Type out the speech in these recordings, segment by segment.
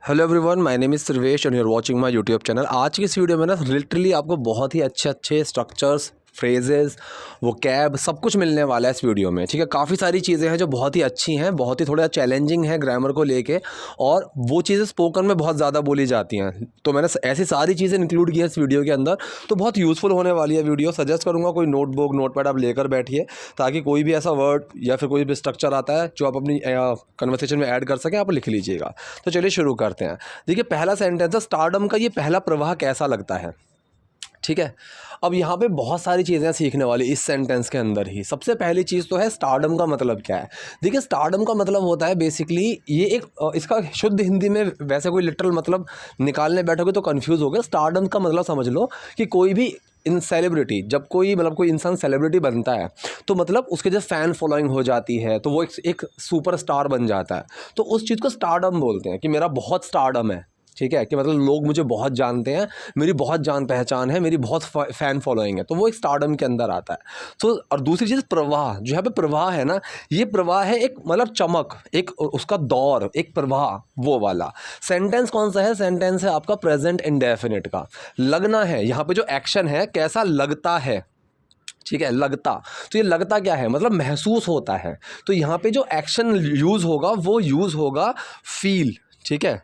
Hello everyone, my name is Sarvesh and you are watching my YouTube channel. आज की इस video में ना लिटरली आपको बहुत ही अच्छे स्ट्रक्चर्स, फ्रेजेस, वो कैब सब कुछ मिलने वाला है इस वीडियो में। ठीक है, काफ़ी सारी चीज़ें हैं जो बहुत ही अच्छी हैं, बहुत ही थोड़ा चैलेंजिंग है ग्रामर को लेके, और वो चीज़ें स्पोकन में बहुत ज़्यादा बोली जाती हैं। तो मैंने ऐसी सारी चीज़ें इंक्लूड की है इस वीडियो के अंदर, तो बहुत यूज़फुल होने वाली है वीडियो। सजेस्ट करूँगा कोई नोटबुक नोटपैड आप लेकर बैठिए, ताकि कोई भी ऐसा वर्ड या फिर कोई भी स्ट्रक्चर आता है जो आप अपनी कन्वर्सेशन में ऐड कर सकें, आप लिख लीजिएगा। तो चलिए शुरू करते हैं। देखिए, पहला सेंटेंस है, स्टारडम का ये पहला प्रवाह कैसा लगता है। ठीक है, अब यहाँ पे बहुत सारी चीज़ें सीखने वाली इस सेंटेंस के अंदर ही। सबसे पहली चीज़ तो है स्टारडम का मतलब क्या है। देखिए, स्टारडम का मतलब होता है बेसिकली ये एक इसका शुद्ध हिंदी में वैसे कोई लिटरल मतलब निकालने बैठोगे तो कंफ्यूज हो गया। स्टारडम का मतलब समझ लो कि कोई भी इन सेलिब्रिटी, जब कोई मतलब कोई इंसान सेलिब्रिटी बनता है तो मतलब उसके जब फ़ैन फॉलोइंग हो जाती है तो वो एक सुपर स्टार बन जाता है। तो उस चीज़ को स्टारडम बोलते हैं कि मेरा बहुत स्टारडम है। ठीक है, कि मतलब लोग मुझे बहुत जानते हैं, मेरी बहुत जान पहचान है, मेरी बहुत फ़ैन फॉलोइंग है, तो वो एक स्टारडम के अंदर आता है। तो और दूसरी चीज़ प्रवाह, जो यहाँ पे प्रवाह है ना, ये प्रवाह है एक मतलब चमक, एक उसका दौर, एक प्रवाह, वो वाला। सेंटेंस कौन सा है? सेंटेंस है आपका प्रेजेंट इंडेफिनिट का। लगना है, यहाँ पे जो एक्शन है कैसा लगता है। ठीक है, लगता, तो ये लगता क्या है? मतलब महसूस होता है। तो यहाँ पे जो एक्शन यूज़ होगा वो यूज़ होगा फील। ठीक है,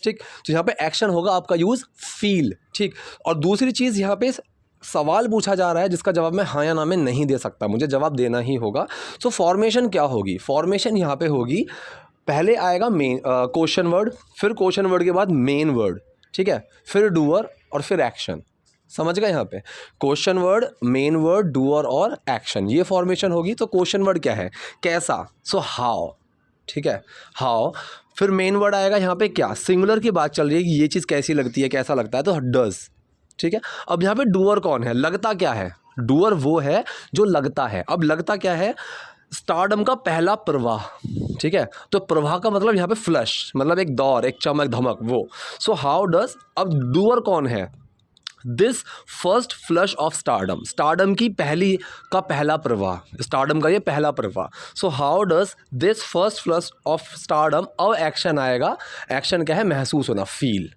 ठीक, तो यहाँ पे एक्शन होगा आपका यूज़ फील। ठीक, और दूसरी चीज़ यहाँ पे सवाल पूछा जा रहा है जिसका जवाब मैं हाँ या ना में नहीं दे सकता, मुझे जवाब देना ही होगा। सो फॉर्मेशन क्या होगी? फॉर्मेशन यहाँ पे होगी, पहले आएगा मेन क्वेश्चन वर्ड, फिर क्वेश्चन वर्ड के बाद मेन वर्ड। ठीक है, फिर डूअर और फिर एक्शन। समझ गए? यहाँ पे question word, main word, doer और एक्शन, ये फॉर्मेशन होगी। तो क्वेश्चन वर्ड क्या है? कैसा, सो हाउ। ठीक है, हाउ। फिर मेन वर्ड आएगा यहाँ पे क्या? सिंगुलर की बात चल रही है कि ये चीज़ कैसी लगती है, कैसा लगता है, तो डज। ठीक है, अब यहाँ पे डूअर कौन है? लगता क्या है? डूअर वो है जो लगता है। अब लगता क्या है? स्टारडम का पहला प्रवाह। ठीक है, तो प्रवाह का मतलब यहाँ पे फ्लश, मतलब एक दौर, एक चमक धमक, वो। सो हाउ डज, अब डूअर कौन है? This first flush of stardom, stardom की पहला प्रवाह, स्टारडम का ये पहला प्रवाह। So how does this first flush of stardom, अब एक्शन आएगा। एक्शन क्या है? महसूस होना, फील।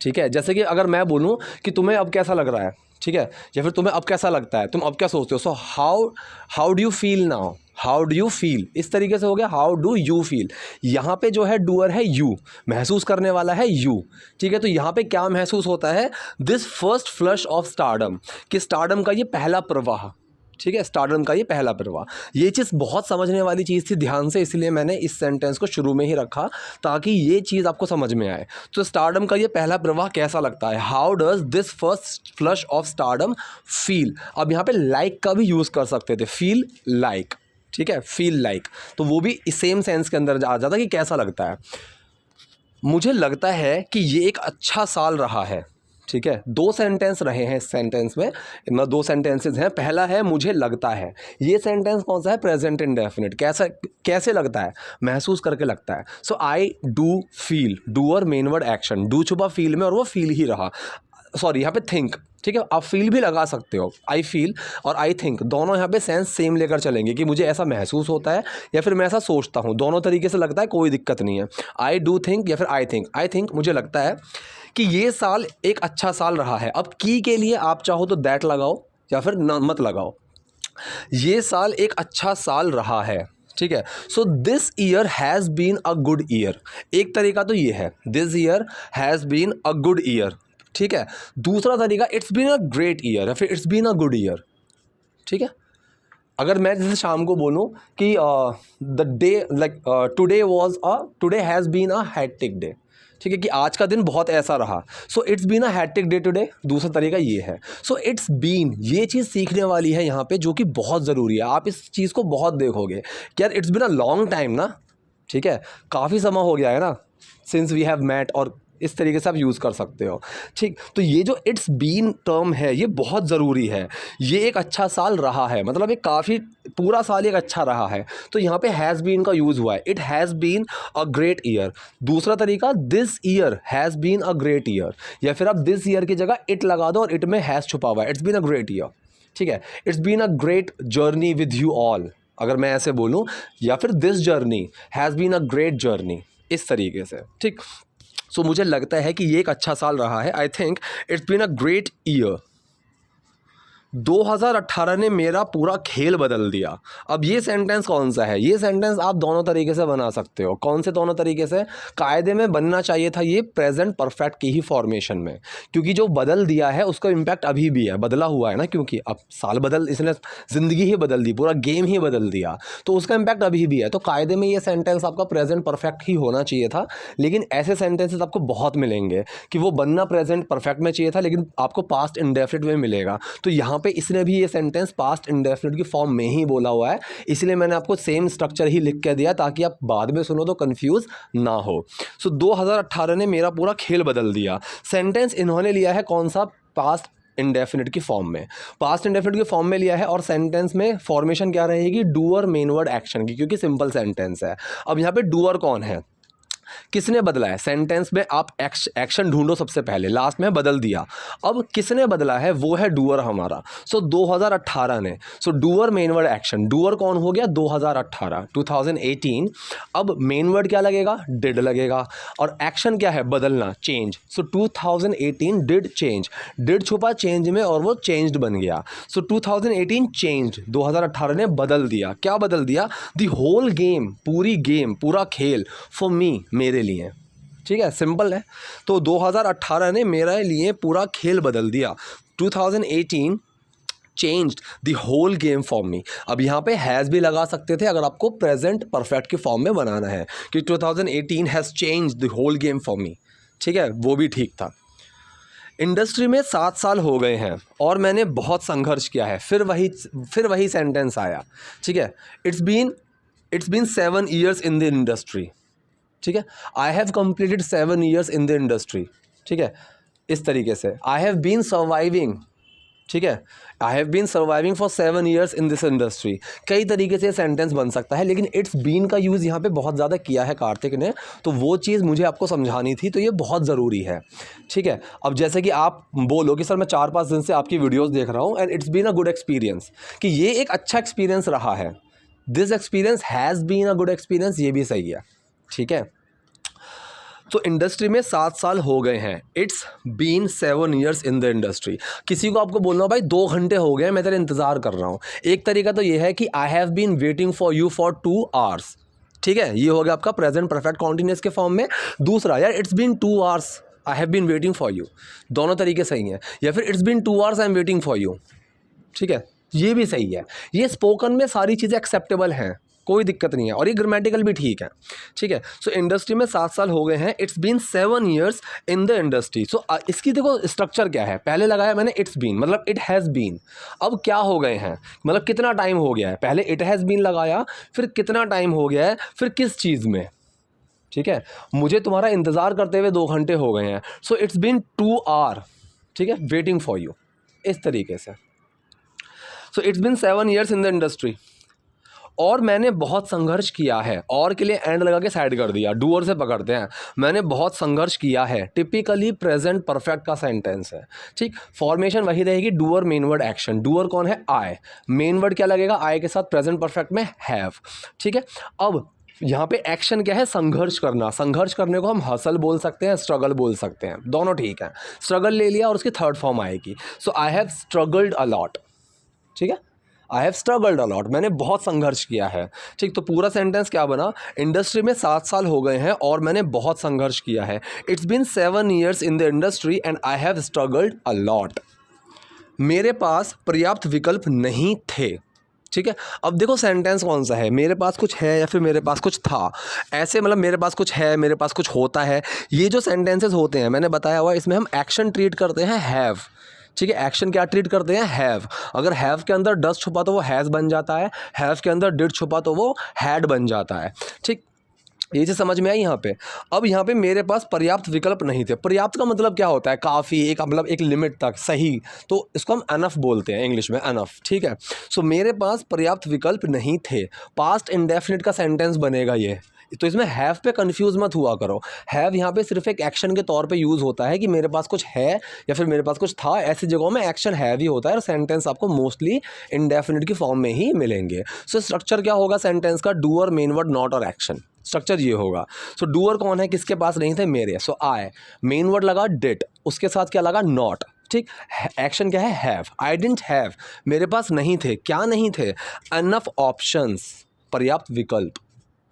ठीक है, जैसे कि अगर मैं बोलूँ कि तुम्हें अब कैसा लग रहा है, ठीक है, या फिर तुम्हें अब कैसा लगता है, तुम अब क्या सोचते हो, so how do you feel now, how do you feel, इस तरीके से हो गया हाउ डू यू फील। यहाँ पे जो है डूअर है यू, महसूस करने वाला है यू। ठीक है, तो यहाँ पे क्या महसूस होता है? This first flush of stardom, कि स्टारडम का ये पहला प्रवाह। ठीक है, स्टारडम का ये पहला प्रवाह। ये चीज़ बहुत समझने वाली चीज़ थी, ध्यान से, इसलिए मैंने इस सेंटेंस को शुरू में ही रखा ताकि ये चीज़ आपको समझ में आए। तो स्टारडम का ये पहला प्रवाह कैसा लगता है? How does this first flush of stardom feel. अब यहाँ पे लाइक का भी यूज़ कर सकते थे, फील लाइक। ठीक है, फील लाइक, तो वो भी सेम सेंस के अंदर आ जाता कि कैसा लगता है। मुझे लगता है कि ये एक अच्छा साल रहा है। ठीक है, दो सेंटेंस रहे हैं इस सेंटेंस में, इनमें दो सेंटेंसेस हैं। पहला है मुझे लगता है, ये सेंटेंस कौन सा है? Present indefinite. कैसा, कैसे लगता है? महसूस करके लगता है। So I do feel, doer main word action, do छुपा फील में और वो फील ही रहा। सॉरी, यहाँ पे थिंक। ठीक है, आप फील भी लगा सकते हो, आई फील और आई थिंक, दोनों यहाँ पे सेंस सेम लेकर चलेंगे कि मुझे ऐसा महसूस होता है या फिर मैं ऐसा सोचता हूँ, दोनों तरीके से लगता है, कोई दिक्कत नहीं है। आई डू थिंक या फिर आई थिंक। आई थिंक मुझे लगता है कि ये साल एक अच्छा साल रहा है। अब की के लिए आप चाहो तो दैट लगाओ या फिर मत लगाओ। ये साल एक अच्छा साल रहा है। ठीक है, so this year has been a good year. एक तरीका तो ये है, this year has been a good year. ठीक है, दूसरा तरीका, it's been a great year या फिर it's been a good year. ठीक है, अगर मैं जैसे शाम को बोलूँ कि the day like today has been a hattrick day. ठीक है, कि आज का दिन बहुत ऐसा रहा, so it's been a hattrick day today. दूसरा तरीका ये है। सो इट्स बीन, ये चीज़ सीखने वाली है यहाँ पे, जो कि बहुत ज़रूरी है। आप इस चीज़ को बहुत देखोगे कि यार it's been a long time ना। ठीक है, काफ़ी समय हो गया है ना सिंस वी हैव मेट, और इस तरीके से आप यूज़ कर सकते हो। ठीक, तो ये जो इट्स बीन टर्म है ये बहुत ज़रूरी है। ये एक अच्छा साल रहा है, मतलब एक काफ़ी पूरा साल एक अच्छा रहा है, तो यहाँ पे हैज़ बीन का यूज़ हुआ है। It has been a great year. दूसरा तरीका, this year has been a great year, या फिर आप दिस ईयर की जगह इट लगा दो और इट में हैज़ छुपा हुआ है, it's been a great year. ठीक है, it's been a great journey with you all, अगर मैं ऐसे बोलूँ, या फिर this journey has been a great journey, इस तरीके से। ठीक, सो मुझे लगता है कि ये एक अच्छा साल रहा है। I think it's been a great year. 2018 ने मेरा पूरा खेल बदल दिया। अब ये सेंटेंस कौन सा है? ये सेंटेंस आप दोनों तरीके से बना सकते हो। कौन से दोनों तरीके से? कायदे में बनना चाहिए था ये प्रेजेंट परफेक्ट की ही फॉर्मेशन में, क्योंकि जो बदल दिया है उसका इम्पैक्ट अभी भी है, बदला हुआ है ना, क्योंकि अब साल बदल, इसने ज़िंदगी ही बदल दी, पूरा गेम ही बदल दिया, तो उसका इम्पैक्ट अभी भी है। तो कायदे में ये सेंटेंस आपका प्रेजेंट परफेक्ट ही होना चाहिए था। लेकिन ऐसे सेंटेंसेस आपको बहुत मिलेंगे कि वो बनना प्रेजेंट परफेक्ट में चाहिए था लेकिन आपको पास्ट इंडेफिनिट में मिलेगा। तो यहाँ पे इसने भी ये सेंटेंस पास्ट इंडेफिनिट की फॉर्म में ही बोला हुआ है, इसलिए मैंने आपको सेम स्ट्रक्चर ही लिख के दिया ताकि आप बाद में सुनो तो कंफ्यूज ना हो। सो 2018 ने मेरा पूरा खेल बदल दिया। सेंटेंस इन्होंने लिया है कौन सा? पास्ट इंडेफिनिट की फॉर्म में, पास्ट इंडेफिनिट की फॉर्म में लिया है। और सेंटेंस में फॉर्मेशन क्या रहेगी? डूअर मेन वर्ड एक्शन की, क्योंकि सिंपल सेंटेंस है। अब यहाँ पे डूअर कौन है? किसने बदला है? सेंटेंस में आप एक्शन ढूंढो सबसे पहले, लास्ट में बदल दिया। अब किसने बदला है? वो है डूअर हमारा। सो 2018 ने। So doer main word action, doer कौन हो गया? 2018, 2018। अब मेन वर्ड क्या लगेगा? डिड लगेगा। और एक्शन क्या है? बदलना, change. So 2018 did change, did छुपा चेंज में और वो चेंज्ड बन गया। सो 2018 चेंज्ड, 2018 ने बदल दिया। क्या बदल दिया? द होल गेम, पूरी गेम, पूरा खेल, फॉर मी, मेरे लिए। ठीक है, सिंपल है। तो 2018 ने मेरे लिए पूरा खेल बदल दिया। 2018 changed the whole game for me. अब यहाँ पे हैज़ भी लगा सकते थे अगर आपको प्रेजेंट परफेक्ट की फॉर्म में बनाना है कि 2018 has changed the whole game for me. ठीक है, वो भी ठीक था। इंडस्ट्री में 7 साल हो गए हैं और मैंने बहुत संघर्ष किया है। फिर वही सेंटेंस आया। ठीक है, it's been 7 years in the industry. ठीक है, I have completed 7 years in the industry. ठीक है, इस तरीके से आई हैव बीन सर्वाइविंग। ठीक है, I have been surviving for 7 years in this industry. कई तरीके से सेंटेंस बन सकता है, लेकिन इट्स बीन का यूज़ यहाँ पे बहुत ज़्यादा किया है कार्तिक ने, तो वो चीज़ मुझे आपको समझानी थी, तो ये बहुत ज़रूरी है। ठीक है, अब जैसे कि आप बोलो कि सर मैं 4-5 दिन से आपकी वीडियोज़ देख रहा हूँ and it's been a good experience, कि ये एक अच्छा एक्सपीरियंस रहा है। This experience has been a good experience, ये भी सही है। ठीक है, तो इंडस्ट्री में 7 साल हो गए हैं। It's been 7 years in the industry. किसी को आपको बोलना हो भाई 2 घंटे हो गए मैं तेरा इंतज़ार कर रहा हूँ। एक तरीका तो ये है कि I have been waiting for you for 2 hours। ठीक है, ये हो गया आपका प्रेजेंट परफेक्ट कॉन्टिन्यूअस के फॉर्म में। दूसरा, यार it's been 2 hours I have been waiting for you, दोनों तरीके सही हैं। या फिर it's been 2 hours I am waiting for you. ठीक है, ये भी सही है। ये स्पोकन में सारी चीज़ें एक्सेप्टेबल हैं, कोई दिक्कत नहीं है, और ये ग्रामेटिकल भी ठीक है। ठीक है, सो इंडस्ट्री में 7 साल हो गए हैं। It's been 7 years in the industry. So इसकी देखो स्ट्रक्चर क्या है। पहले लगाया मैंने इट्स बीन, मतलब इट हैज़ बीन। अब क्या हो गए हैं, मतलब कितना टाइम हो गया है। पहले इट हैज़ बीन लगाया, फिर कितना टाइम हो गया है, फिर किस चीज़ में। ठीक है, मुझे तुम्हारा इंतज़ार करते हुए 2 घंटे हो गए हैं। सो इट्स बीन 2 hour, ठीक है, वेटिंग फॉर यू, इस तरीके से। So it's been 7 years in the industry. और मैंने बहुत संघर्ष किया है, और के लिए एंड लगा के साइड कर दिया, डूअर से पकड़ते हैं। मैंने बहुत संघर्ष किया है, टिपिकली प्रेजेंट परफेक्ट का सेंटेंस है। ठीक, फॉर्मेशन वही रहेगी, doer main word action. Doer कौन है? आई। मेन वर्ड क्या लगेगा? आई के साथ प्रेजेंट परफेक्ट में हैव। ठीक है, अब यहाँ पे एक्शन क्या है? संघर्ष करना। संघर्ष करने को हम हसल बोल सकते हैं, स्ट्रगल बोल सकते हैं, दोनों ठीक है। स्ट्रगल ले लिया और उसकी थर्ड फॉर्म आएगी। So I have struggled a lot. ठीक है, I have struggled a lot, मैंने बहुत संघर्ष किया है। ठीक, तो पूरा सेंटेंस क्या बना? इंडस्ट्री में 7 साल हो गए हैं और मैंने बहुत संघर्ष किया है। It's been 7 years in the industry and I have struggled a lot. मेरे पास पर्याप्त विकल्प नहीं थे। ठीक है, अब देखो सेंटेंस कौन सा है, मेरे पास कुछ है या फिर मेरे पास कुछ था। ऐसे मतलब मेरे पास कुछ है, मेरे पास कुछ होता है, ये जो सेंटेंसेस होते हैं मैंने बताया हुआ, इसमें हम एक्शन ट्रीट करते हैं हैव। ठीक है, एक्शन क्या ट्रीट करते हैं? हैव। अगर हैव के अंदर डस छुपा तो वो हैज़ बन जाता है, हैव के अंदर डिड छुपा तो वो हैड बन जाता है। ठीक, ये चीज़ समझ में आई यहाँ पे। अब यहाँ पे मेरे पास पर्याप्त विकल्प नहीं थे। पर्याप्त का मतलब क्या होता है? काफ़ी, एक मतलब एक लिमिट तक, सही, तो इसको हम अनफ बोलते हैं इंग्लिश में, अनफ। ठीक है, सो मेरे पास पर्याप्त विकल्प नहीं थे। पास्ट इंडेफिनिट का सेंटेंस बनेगा ये, तो इसमें हैव पे कंफ्यूज मत हुआ करो। हैव यहाँ पे सिर्फ एक एक्शन के तौर पे यूज़ होता है कि मेरे पास कुछ है या फिर मेरे पास कुछ था, ऐसी जगहों में एक्शन हैव ही होता है और सेंटेंस आपको मोस्टली इंडेफिनिट की फॉर्म में ही मिलेंगे। सो स्ट्रक्चर क्या होगा सेंटेंस का? डूअर, मेन वर्ड, नॉट और एक्शन। स्ट्रक्चर ये होगा। सो डूअर कौन है, किसके पास नहीं थे, मेरे। सो आई, मेन वर्ड लगा डिड, उसके साथ क्या लगा, नॉट, ठीक। एक्शन क्या है, हैव। आई डिडंट हैव, मेरे पास नहीं थे, क्या नहीं थे, एनफ ऑप्शंस, पर्याप्त विकल्प।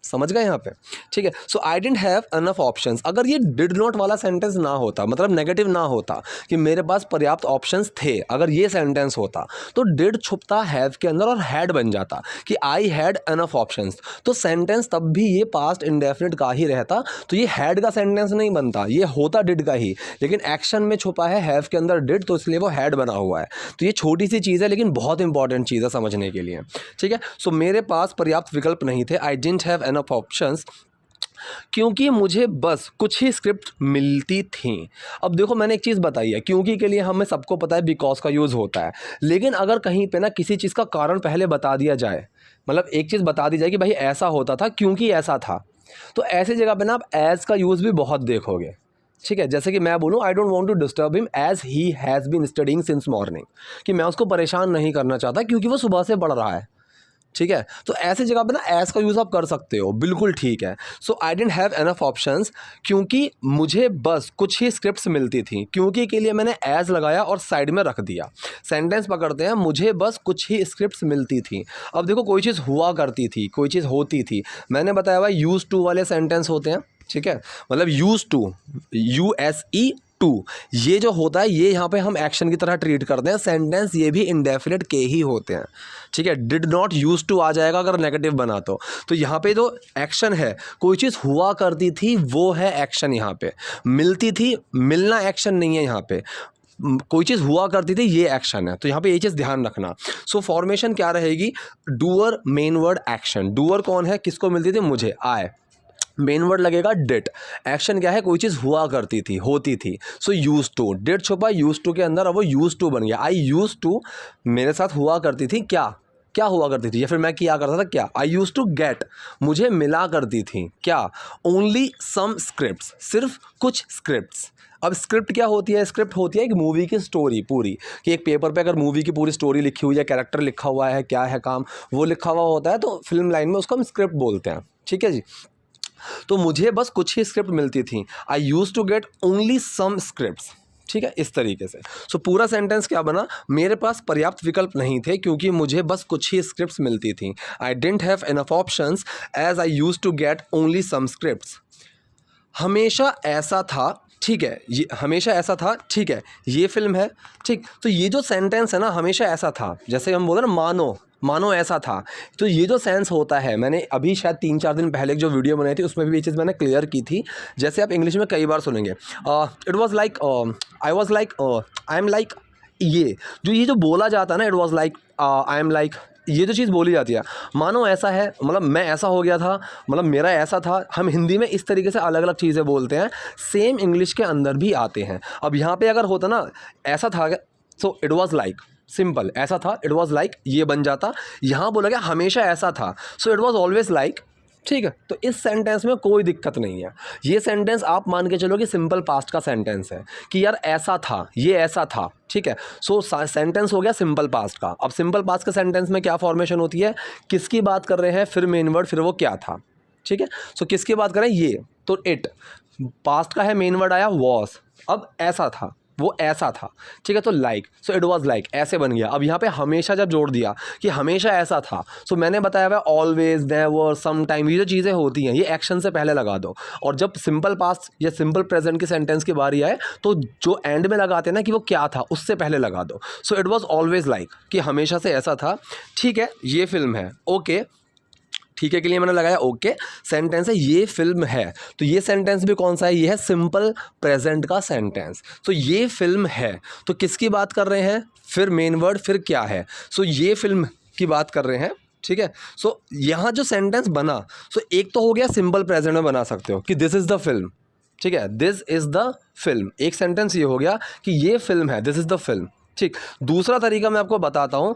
समझ गए यहाँ पे, ठीक है। So I didn't have enough options. अगर ये डिड नॉट वाला सेंटेंस ना होता, मतलब नेगेटिव ना होता कि मेरे पास पर्याप्त ऑप्शंस थे, अगर ये सेंटेंस होता तो डिड छुपता हैव के अंदर और हैड बन जाता कि आई हैड एनफ ऑप्शंस, तो सेंटेंस तब भी ये पास्ट इंडेफिनिट का ही रहता, तो ये हैड का सेंटेंस नहीं बनता, ये होता डिड का ही। लेकिन एक्शन में छुपा है हैव के अंदर डिड, तो इसलिए वो हैड बना हुआ है। तो ये छोटी सी चीज़ है लेकिन बहुत इंपॉर्टेंट चीज़ है समझने के लिए, ठीक है। सो मेरे पास पर्याप्त विकल्प नहीं थे, आई डिडंट हैव एनफ ऑप्शंस, क्योंकि मुझे बस कुछ ही स्क्रिप्ट मिलती थी। अब देखो मैंने एक चीज़ बताई है, क्योंकि के लिए हमें सबको पता है बिकॉज का यूज़ होता है, लेकिन अगर कहीं पे ना किसी चीज़ का कारण पहले बता दिया जाए, मतलब एक चीज़ बता दी जाए कि भाई ऐसा होता था क्योंकि ऐसा था, तो ऐसी जगह पे ना आप एज का यूज़ भी बहुत देखोगे, ठीक है। जैसे कि मैं बोलूँ I don't want to disturb him as he has been studying since morning, कि मैं उसको परेशान नहीं करना चाहता क्योंकि वो सुबह से पढ़ रहा है, ठीक है। तो ऐसी जगह पे ना एज का यूज़ आप कर सकते हो, बिल्कुल ठीक है। So I didn't have enough options, क्योंकि मुझे बस कुछ ही स्क्रिप्ट्स मिलती थी, क्योंकि के लिए मैंने एज लगाया और साइड में रख दिया। सेंटेंस पकड़ते हैं, मुझे बस कुछ ही स्क्रिप्ट्स मिलती थी। अब देखो कोई चीज़ हुआ करती थी, कोई चीज़ होती थी, मैंने बताया हुआ यूज टू वाले सेंटेंस होते हैं, ठीक है। मतलब यूज टू, USE टू, ये जो होता है ये यहाँ पे हम एक्शन की तरह ट्रीट करते हैं। सेंटेंस ये भी इंडेफिनिट के ही होते हैं, ठीक है। डिड नॉट यूज टू आ जाएगा अगर नेगेटिव बना तो यहाँ पे जो एक्शन है, कोई चीज़ हुआ करती थी वो है एक्शन, यहाँ पे मिलती थी, मिलना एक्शन नहीं है, यहाँ पे कोई चीज़ हुआ करती थी ये एक्शन है, तो यहाँ पे ये चीज़ ध्यान रखना। सो फॉर्मेशन क्या रहेगी, doer, main word, action. Doer कौन है, किसको मिलती थी, मुझे, आए, मेन वर्ड लगेगा डिड, एक्शन क्या है, कोई चीज़ हुआ करती थी, होती थी, सो यूज टू, डिड छुपा यूज टू के अंदर, अब वो यूज टू बन गया। आई यूज टू, मेरे साथ हुआ करती थी, क्या क्या हुआ करती थी, या फिर मैं किया करता था, क्या, आई यूज टू गेट, मुझे मिला करती थी, क्या, ओनली सम स्क्रिप्ट्स, सिर्फ कुछ स्क्रिप्ट्स। अब स्क्रिप्ट क्या होती है, स्क्रिप्ट होती है एक मूवी की स्टोरी पूरी, कि एक पेपर पे अगर मूवी की पूरी स्टोरी लिखी हुई है, कैरेक्टर लिखा हुआ है, क्या है काम, वो लिखा हुआ होता है, तो फिल्म लाइन में उसको हम स्क्रिप्ट बोलते हैं, ठीक है जी। तो मुझे बस कुछ ही स्क्रिप्ट मिलती थी, I use to get only some scripts, ठीक है, इस तरीके से। सो पूरा सेंटेंस क्या बना, मेरे पास पर्याप्त विकल्प नहीं थे क्योंकि मुझे बस कुछ ही स्क्रिप्ट्स मिलती थी। I didn't have enough options as I use to get only some scripts. हमेशा ऐसा था, ठीक है, ये हमेशा ऐसा था, ठीक है, ये फिल्म है, ठीक। तो ये जो सेंटेंस है ना, हमेशा ऐसा था, जैसे हम बोले ना, मानो मानो ऐसा था, तो ये जो सेंस होता है, मैंने अभी शायद 3-4 दिन पहले जो वीडियो बनाई थी उसमें भी ये चीज़ मैंने क्लियर की थी। जैसे आप इंग्लिश में कई बार सुनेंगे, it was like, I was like, I am like, ये जो बोला जाता है ना, it was like, I am like, ये जो चीज़ बोली जाती है, मानो ऐसा है, मतलब मैं ऐसा हो गया था, मतलब मेरा ऐसा था। हम हिंदी में इस तरीके से अलग अलग चीज़ें बोलते हैं, सेम इंग्लिश के अंदर भी आते हैं। अब यहाँ पे अगर होता ना ऐसा था, so it was like, simple, ऐसा था, इट वाज लाइक, ये बन जाता। यहाँ बोला गया हमेशा ऐसा था, so it was always like, ठीक है। तो इस सेंटेंस में कोई दिक्कत नहीं है। ये सेंटेंस आप मान के चलो कि सिंपल पास्ट का सेंटेंस है, कि यार ऐसा था, ये ऐसा था, ठीक है। सो सेंटेंस हो गया सिंपल पास्ट का। अब सिंपल पास्ट के सेंटेंस में क्या फॉर्मेशन होती है, किसकी बात कर रहे हैं, फिर मेन वर्ड, फिर वो क्या था, ठीक है। सो किसकी बात कर रहे हैं, ये, तो इट, पास्ट का है, मेन वर्ड आया वॉज, अब ऐसा था, वो ऐसा था, ठीक है। तो like, so it was like, ऐसे बन गया। अब यहाँ पे हमेशा जब जोड़ दिया कि हमेशा ऐसा था, सो मैंने बताया हुआ ऑलवेज, नेवर, सम टाइम, ये जो चीज़ें होती हैं ये एक्शन से पहले लगा दो। और जब सिंपल पास्ट या सिंपल प्रेजेंट की सेंटेंस की बारी आए तो जो एंड में लगाते हैं ना कि वो क्या था, उससे पहले लगा दो। So it was always like, कि हमेशा से ऐसा था, ठीक है। ये फिल्म है, ओके, ठीक है के लिए मैंने लगाया ओके। सेंटेंस है ये फिल्म है, तो ये सेंटेंस भी कौन सा है, ये है सिंपल प्रेजेंट का सेंटेंस। तो ये फिल्म है, तो किसकी बात कर रहे हैं, फिर मेन वर्ड, फिर क्या है, सो ये फिल्म की बात कर रहे हैं, ठीक है। सो यहाँ जो सेंटेंस बना, सो एक तो हो गया सिंपल प्रेजेंट में बना सकते हो कि दिस इज़ द फिल्म, ठीक है, दिस इज़ द फिल्म। एक सेंटेंस ये हो गया कि ये फिल्म है, दिस इज़ द फिल्म, ठीक। दूसरा तरीका मैं आपको बताता हूँ,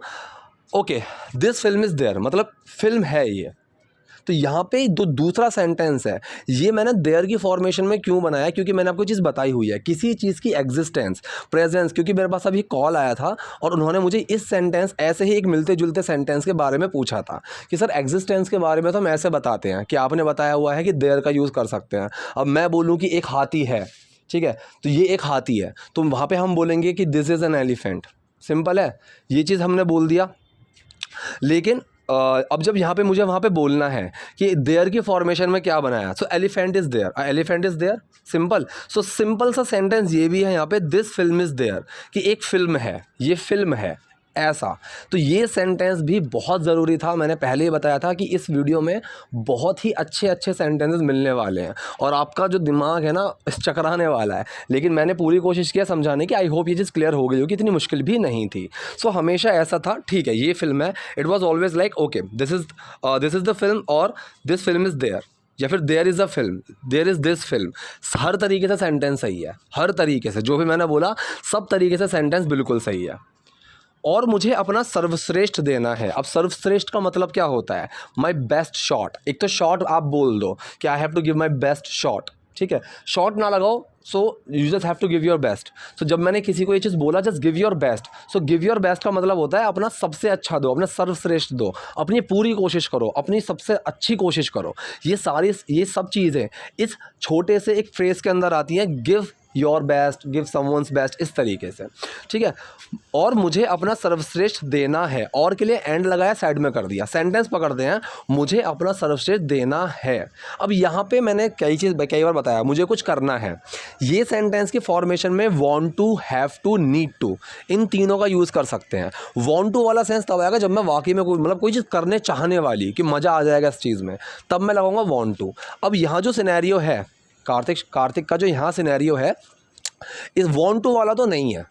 okay, this film is there, मतलब फिल्म है ये, तो यहाँ पे जो दूसरा सेंटेंस है ये मैंने देयर की फॉर्मेशन में क्यों बनाया, क्योंकि मैंने आपको चीज़ बताई हुई है किसी चीज़ की एग्जिस्टेंस, प्रेजेंस। क्योंकि मेरे पास अभी कॉल आया था और उन्होंने मुझे इस सेंटेंस ऐसे ही एक मिलते जुलते सेंटेंस के बारे में पूछा था कि सर एग्जिस्टेंस के बारे में तो हम ऐसे बताते हैं कि आपने बताया हुआ है कि देयर का यूज़ कर सकते हैं। अब मैं बोलूँ कि एक हाथी है, ठीक है, तो ये एक हाथी है, तो वहाँ पे हम बोलेंगे कि this is an elephant. Simple है, ये चीज़ हमने बोल दिया। लेकिन अब जब यहाँ पे मुझे वहाँ पे बोलना है कि देयर की फॉर्मेशन में क्या बनाया, so elephant is there, elephant is there, simple. So simple सा सेंटेंस ये भी है यहाँ पे, दिस फिल्म इज़ देयर, कि एक फिल्म है, ये फिल्म है, ऐसा। तो ये सेंटेंस भी बहुत ज़रूरी था। मैंने पहले ही बताया था कि इस वीडियो में बहुत ही अच्छे अच्छे सेंटेंसेस मिलने वाले हैं और आपका जो दिमाग है ना चकराने वाला है। लेकिन मैंने पूरी कोशिश किया समझाने की, आई होप ये चीज़ क्लियर हो गई होगी, इतनी मुश्किल भी नहीं थी। सो हमेशा ऐसा था, ठीक है ये फिल्म है, it was always like okay this is the film, और दिस फिल्म इज़ देयर, या फिर there is a film, there is this film. हर तरीके से सेंटेंस सही है, हर तरीके से जो भी मैंने बोला सब तरीके से सेंटेंस बिल्कुल सही है। और मुझे अपना सर्वश्रेष्ठ देना है। अब सर्वश्रेष्ठ का मतलब क्या होता है, माई बेस्ट शॉट। एक तो शॉट आप बोल दो कि I have to give my best shot, ठीक है, शॉट ना लगाओ, so you just have to give your best. So जब मैंने किसी को ये चीज़ बोला just give your best, so give your best का मतलब होता है अपना सबसे अच्छा दो, अपना सर्वश्रेष्ठ दो, अपनी पूरी कोशिश करो, अपनी सबसे अच्छी कोशिश करो। ये सब चीज़ें इस छोटे से एक फ्रेज के अंदर आती हैं, give your best, give someone's best, इस तरीके से, ठीक है। और मुझे अपना सर्वश्रेष्ठ देना है, और के लिए एंड लगाया साइड में कर दिया, सेंटेंस पकड़ते हैं, मुझे अपना सर्वश्रेष्ठ देना है। अब यहाँ पे मैंने कई बार बताया मुझे कुछ करना है, ये सेंटेंस की फॉर्मेशन में want to, have to, need to, इन तीनों का यूज़ कर सकते हैं। वांट टू वाला सेंस तब आएगा जब मैं वाकई में कोई चीज़ करने चाहने वाली, कि मज़ा आ जाएगा इस चीज़ में, तब मैं लगाऊंगा वांट टू। अब यहाँ जो सिनेरियो है कार्तिक का जो यहाँ सिनेरियो है, इस वांट टू वाला तो नहीं है।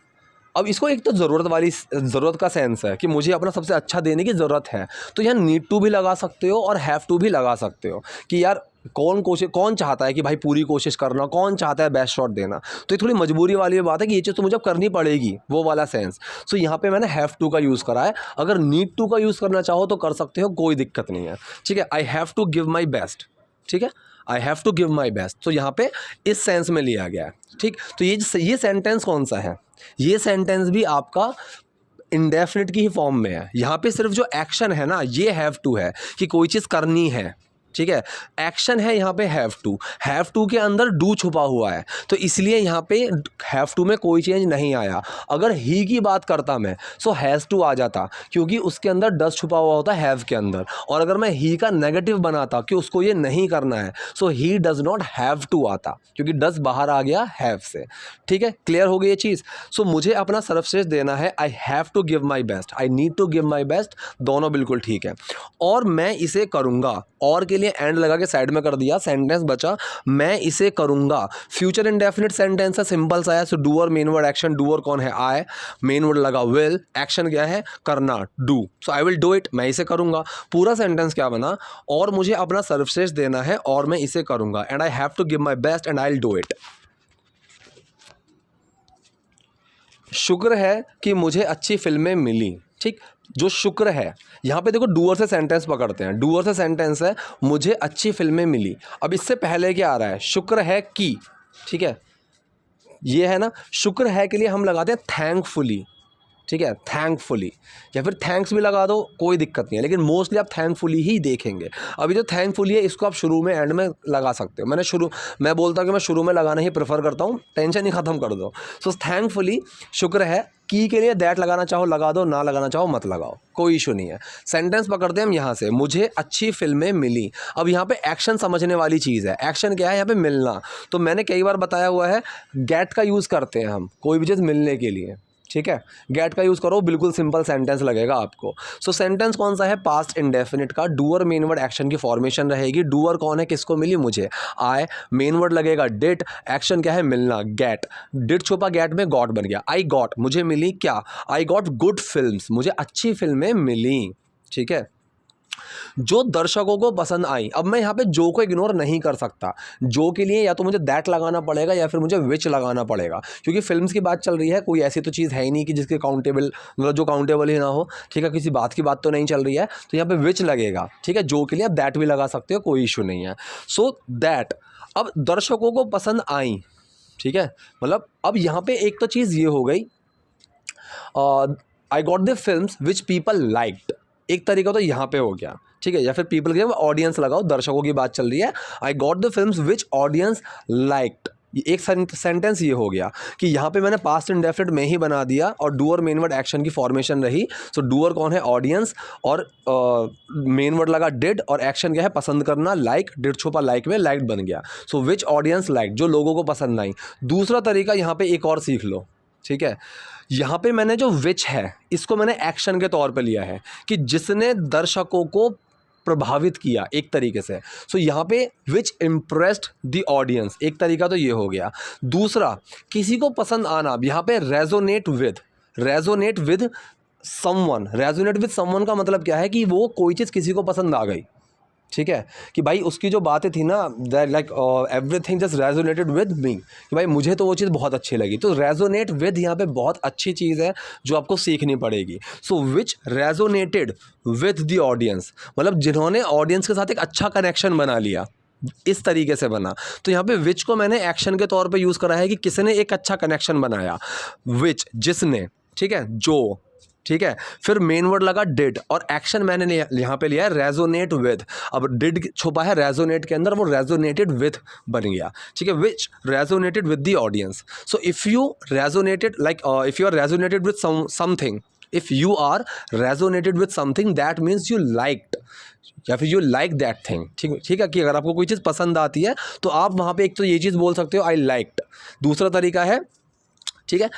अब इसको एक तो ज़रूरत का सेंस है कि मुझे अपना सबसे अच्छा देने की ज़रूरत है, तो यहाँ नीड टू भी लगा सकते हो और हैव टू भी लगा सकते हो कि यार कौन चाहता है कि भाई पूरी कोशिश करना, कौन चाहता है बेस्ट शॉट देना। तो ये थोड़ी मजबूरी वाली बात है कि ये चीज़ तो मुझे अब करनी पड़ेगी, वो वाला सेंस। सो यहाँ पे मैंने हैव टू का यूज़ करा है। अगर नीड टू का यूज़ करना चाहो तो कर सकते हो, कोई दिक्कत नहीं है, ठीक है। I have to give my best, ठीक है, I have to give my best, तो यहाँ पे इस सेंस में लिया गया है, ठीक। तो ये सेंटेंस कौन सा है, ये सेंटेंस भी आपका इंडेफिनिट की ही फॉर्म में है। यहाँ पे सिर्फ जो एक्शन है ना ये हैव टू है, कि कोई चीज़ करनी है, ठीक है, एक्शन है यहाँ पे हैव टू के अंदर डू छुपा हुआ है, तो इसलिए यहाँ पे हैव टू में कोई चेंज नहीं आया। अगर ही की बात करता मैं, सो हैज़ टू आ जाता, क्योंकि उसके अंदर डज छुपा हुआ होता है हैव के अंदर। और अगर मैं ही का नेगेटिव बनाता कि उसको ये नहीं करना है, so he does not have to आता, क्योंकि डज बाहर आ गया हैव से, ठीक है। क्लियर हो गई ये चीज़। सो मुझे अपना सर्वश्रेष्ठ देना है, I have to give my best, I need to give my best, दोनों बिल्कुल ठीक है। और मैं इसे करूँगा, और के लिए एंड लगा के साइड में कर दिया, सेंटेंस बचा मैं इसे करूंगा। फ्यूचर इंडेफिनिट सेंटेंस है, सिंपल सा है। So doer main word action, doer कौन है आई, मेन वर्ड लगा विल, एक्शन क्या है करना do, so I will do it, मैं इसे करूंगा। पूरा सेंटेंस क्या बना, और मुझे अपना सर्वश्रेष्ठ देना है और मैं इसे करूंगा, and I have to give my best and I will do it. शुक्र है कि मुझे अच्छी फिल्में मिली, ठीक। जो शुक्र है यहाँ पे देखो डूअर से सेंटेंस पकड़ते हैं, डूअर से सेंटेंस है मुझे अच्छी फिल्में मिली। अब इससे पहले क्या आ रहा है, शुक्र है कि, ठीक है, ये है ना, शुक्र है के लिए हम लगाते हैं थैंकफुली, ठीक है, थैंकफुली, या फिर थैंक्स भी लगा दो, कोई दिक्कत नहीं है, लेकिन मोस्टली आप थैंकफुली ही देखेंगे। अभी जो थैंकफुली है इसको आप शुरू में एंड में लगा सकते हो। मैं बोलता हूँ कि मैं शुरू में लगाना ही प्रेफर करता हूँ, टेंशन ही ख़त्म कर दो। सो थैंकफुली शुक्र है, की के लिए दैट लगाना चाहो लगा दो, ना लगाना चाहो मत लगाओ, कोई इशू नहीं है। सेंटेंस पकड़ते हैं हम यहाँ से, मुझे अच्छी फिल्में मिली। अब यहाँ पे एक्शन समझने वाली चीज़ है, एक्शन क्या है यहाँ पे मिलना। तो मैंने कई बार बताया हुआ है गेट का यूज़ करते हैं हम कोई भी चीज़ मिलने के लिए, ठीक है, गेट का यूज़ करो, बिल्कुल सिंपल सेंटेंस लगेगा आपको। सो सेंटेंस कौन सा है, पास्ट इंडेफिनिट का, डूअर मेन वर्ड एक्शन की फॉर्मेशन रहेगी। डूअर कौन है, किसको मिली, मुझे, आई, मेन वर्ड लगेगा डिड, एक्शन क्या है मिलना, गेट, डिड छुपा गेट में, गॉट बन गया, आई गॉट, मुझे मिली क्या, आई गॉट गुड फिल्म्स, मुझे अच्छी फिल्में मिली, ठीक है। जो दर्शकों को पसंद आई। अब मैं यहाँ पे जो को इग्नोर नहीं कर सकता, जो के लिए या तो मुझे दैट लगाना पड़ेगा या फिर मुझे विच लगाना पड़ेगा, क्योंकि फिल्म्स की बात चल रही है, कोई ऐसी तो चीज़ है ही नहीं कि जिसके काउंटेबल, मतलब जो काउंटेबल ही ना हो, ठीक है, किसी बात की बात तो नहीं चल रही है, तो यहाँ पे विच लगेगा, ठीक है। जो के लिए आप दैट भी लगा सकते हो, कोई इशू नहीं है। सो दैट, अब दर्शकों को पसंद आई, ठीक है, मतलब अब यहाँ पे एक तो चीज़ ये हो गई, I got the films which people liked, एक तरीका तो यहाँ पे हो गया, ठीक है, या फिर पीपल के ऑडियंस लगाओ, दर्शकों की बात चल रही है, I got the films which audience liked, एक सेंटेंस ये हो गया कि यहाँ पे मैंने पास्ट इंडेफिनिट में ही बना दिया और डूअर मेन वर्ड एक्शन की फॉर्मेशन रही। सो डूअर कौन है, ऑडियंस, और मेन वर्ड लगा डिड, और एक्शन क्या है, पसंद करना, लाइक, डिड छुपा लाइक में, लाइक बन गया। सो विच ऑडियंस लाइक, जो लोगों को पसंद आई। दूसरा तरीका यहाँ पे एक और सीख लो, ठीक है, यहाँ पे मैंने जो विच है इसको मैंने एक्शन के तौर पे लिया है कि जिसने दर्शकों को प्रभावित किया एक तरीके से। सो यहाँ पे विच इम्प्रेस्ड द ऑडियंस, एक तरीका तो ये हो गया। दूसरा, किसी को पसंद आना, यहाँ पे resonate with, resonate with someone, resonate with someone का मतलब क्या है कि वो कोई चीज़ किसी को पसंद आ गई, ठीक है, कि भाई उसकी जो बातें थी ना, that like everything just resonated with me, कि भाई मुझे तो वो चीज़ बहुत अच्छी लगी। तो रेजोनेट विद यहाँ पे बहुत अच्छी चीज़ है जो आपको सीखनी पड़ेगी। सो विच रेजोनेटेड विद द ऑडियंस, मतलब जिन्होंने ऑडियंस के साथ एक अच्छा कनेक्शन बना लिया, इस तरीके से बना। तो यहाँ पे विच को मैंने एक्शन के तौर पे यूज़ करा है कि किसने एक अच्छा कनेक्शन बनाया, विच, जिसने, ठीक है, जो, ठीक है, फिर मेन वर्ड लगा डिड, और एक्शन मैंने यहाँ पे लिया है रेजोनेट विद। अब डिड छुपा है रेजोनेट के अंदर, वो रेजोनेटेड विद बन गया, ठीक है, which resonated with the audience. So if you resonated like, if you are resonated with something, if you are resonated with something that means you liked, या फिर यू लाइक दैट थिंग, ठीक है, कि अगर आपको कोई चीज़ पसंद आती है तो आप वहाँ पे एक तो ये चीज़ बोल सकते हो आई लाइक्ड। दूसरा तरीका है, ठीक है,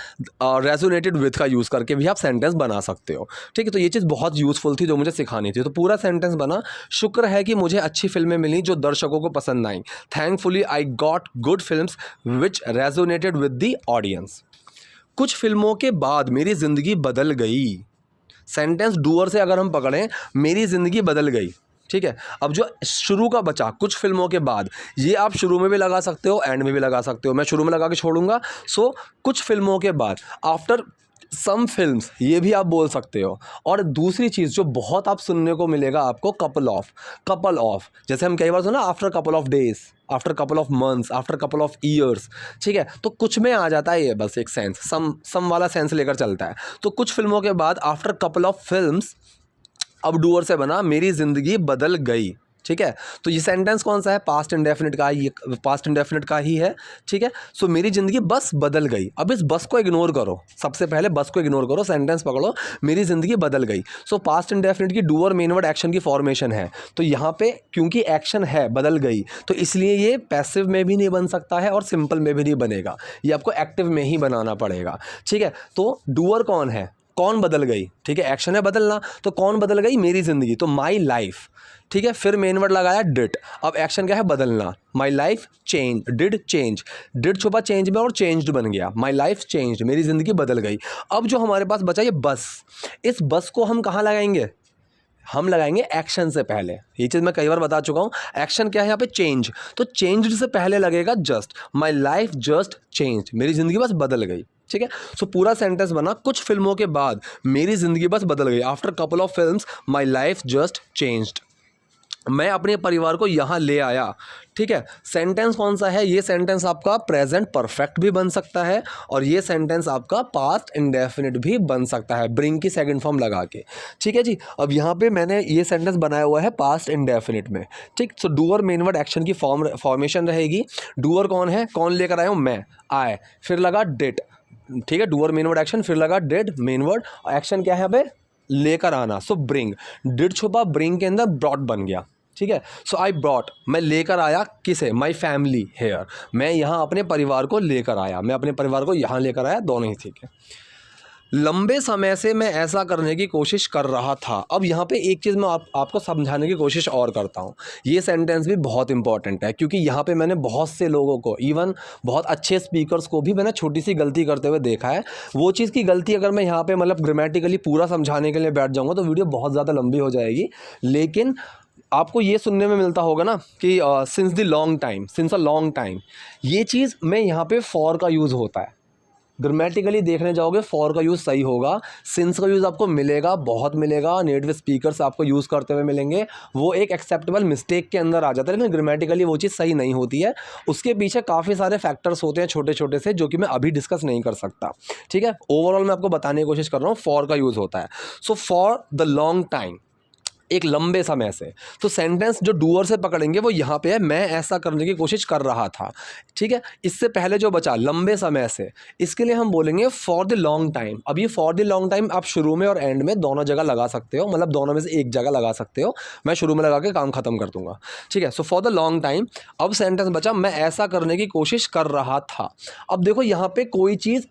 रेजोनेटेड विथ का यूज़ करके भी आप सेंटेंस बना सकते हो, ठीक है। तो ये चीज़ बहुत यूज़फुल थी जो मुझे सिखानी थी। तो पूरा सेंटेंस बना, शुक्र है कि मुझे अच्छी फिल्में मिली जो दर्शकों को पसंद आई, thankfully I got good films which resonated with the audience. कुछ फिल्मों के बाद मेरी ज़िंदगी बदल गई, सेंटेंस डूअर से अगर हम पकड़ें, मेरी ज़िंदगी बदल गई, ठीक है। अब जो शुरू का बचा, कुछ फिल्मों के बाद, ये आप शुरू में भी लगा सकते हो, एंड में भी लगा सकते हो, मैं शुरू में लगा के छोड़ूंगा। सो कुछ फिल्मों के बाद, आफ्टर सम फिल्म्स, ये भी आप बोल सकते हो। और दूसरी चीज़ जो बहुत आप सुनने को मिलेगा आपको, कपल ऑफ, जैसे हम कई बार सुना after couple of days, after couple of months, after couple of years, ठीक है। तो कुछ में आ जाता है ये बस एक सेंस, सम वाला सेंस लेकर चलता है। तो कुछ फिल्मों के बाद, आफ्टर कपल ऑफ फिल्म्स, अब डूअर से बना मेरी ज़िंदगी बदल गई, ठीक है। तो ये सेंटेंस कौन सा है, पास्ट इंडेफिनिट का, ये पास्ट इंडेफिनिट का ही है, ठीक है। सो मेरी ज़िंदगी बस बदल गई। अब इस बस को इग्नोर करो, सबसे पहले बस को इग्नोर करो, सेंटेंस पकड़ो, मेरी ज़िंदगी बदल गई। सो पास्ट इंडेफिनिट की डूअर मेन वर्ड एक्शन की फॉर्मेशन है, तो यहाँ पे क्योंकि एक्शन है बदल गई, तो इसलिए ये पैसिव में भी नहीं बन सकता है और सिंपल में भी नहीं बनेगा, ये आपको एक्टिव में ही बनाना पड़ेगा, ठीक है। तो डूअर कौन है, कौन बदल गई, ठीक है, एक्शन है बदलना, तो कौन बदल गई, मेरी ज़िंदगी, तो माई लाइफ, ठीक है। फिर मेन वर्ड लगाया डिड, अब एक्शन क्या है, बदलना, my life change, did change, did छुपा चेंज में और चेंज्ड बन गया, माई लाइफ चेंज्ड, मेरी ज़िंदगी बदल गई। अब जो हमारे पास बचा ये बस, इस बस को हम कहाँ लगाएंगे, हम लगाएंगे एक्शन से पहले। ये चीज़ मैं कई बार बता चुका हूँ, एक्शन क्या है यहाँ पे, चेंज, तो चेंज्ड से पहले लगेगा just, my life just changed, मेरी ज़िंदगी बस बदल गई, ठीक है। सो पूरा सेंटेंस बना, कुछ फिल्मों के बाद मेरी ज़िंदगी बस बदल गई, after couple of films my life just changed, मैं अपने परिवार को यहाँ ले आया, ठीक है। सेंटेंस कौन सा है, ये सेंटेंस आपका प्रेजेंट परफेक्ट भी बन सकता है और ये सेंटेंस आपका पास्ट इंडेफिनिट भी बन सकता है, ब्रिंग की सेकंड फॉर्म लगा के, ठीक है जी। अब यहाँ पे मैंने ये सेंटेंस बनाया हुआ है पास्ट इंडेफिनिट में, ठीक। सो डूअर मेन वर्ड एक्शन की फॉर्मेशन रहेगी, डूअर कौन है, कौन लेकर आया हूँ मैं, आए, फिर लगा डिड, ठीक है, डूअर मेन वर्ड एक्शन, फिर लगा डिड मेन वर्ड, एक्शन क्या है यहाँ पे, लेकर आना, सो ब्रिंग, डिड छुपा ब्रिंग के अंदर ब्रॉट बन गया, ठीक है। सो आई ब्रॉट, मैं लेकर आया किसे, माई फैमिली हेयर, मैं यहाँ अपने परिवार को लेकर आया, मैं अपने परिवार को यहाँ लेकर आया, दोनों ही ठीक है। लंबे समय से मैं ऐसा करने की कोशिश कर रहा था। अब यहाँ पे एक चीज़ मैं आपको समझाने की कोशिश और करता हूँ। ये सेंटेंस भी बहुत इंपॉर्टेंट है, क्योंकि यहाँ पे मैंने बहुत से लोगों को, इवन बहुत अच्छे स्पीकर्स को भी मैंने छोटी सी गलती करते हुए देखा है। वो चीज़ की गलती अगर मैं यहाँ पे मतलब ग्रामेटिकली पूरा समझाने के लिए बैठ जाऊँगा तो वीडियो बहुत ज़्यादा लंबी हो जाएगी। लेकिन आपको ये सुनने में मिलता होगा ना कि since the long time, since a long time, ये चीज़ में यहाँ पे फॉर का यूज़ होता है। ग्रामेटिकली देखने जाओगे फॉर का यूज़ सही होगा, सिंस का यूज़ आपको मिलेगा, बहुत मिलेगा, नेटिव स्पीकर्स आपको यूज़ करते हुए मिलेंगे, वो एक एक्सेप्टेबल मिस्टेक के अंदर आ जाता है, लेकिन ग्रामेटिकली वो चीज़ सही नहीं होती है। उसके पीछे काफ़ी सारे फैक्टर्स होते हैं छोटे छोटे से, जो कि मैं अभी डिस्कस नहीं कर सकता, ठीक है। ओवरऑल मैं आपको बताने की कोशिश कर रहा हूँ फॉर का यूज़ होता है। So for the long time, एक लंबे समय से। तो सेंटेंस जो डूअर से पकड़ेंगे वो यहाँ पे है, मैं ऐसा करने की कोशिश कर रहा था, ठीक है। इससे पहले जो बचा लंबे समय से, इसके लिए हम बोलेंगे फॉर द लॉन्ग टाइम। अब ये फॉर द लॉन्ग टाइम आप शुरू में और एंड में दोनों जगह लगा सकते हो, मतलब दोनों में से एक जगह लगा सकते हो। मैं शुरू में लगा के काम खत्म कर दूंगा, ठीक है। So for the long time, अब सेंटेंस बचा मैं ऐसा करने की कोशिश कर रहा था। अब देखो यहाँ पे कोई चीज़,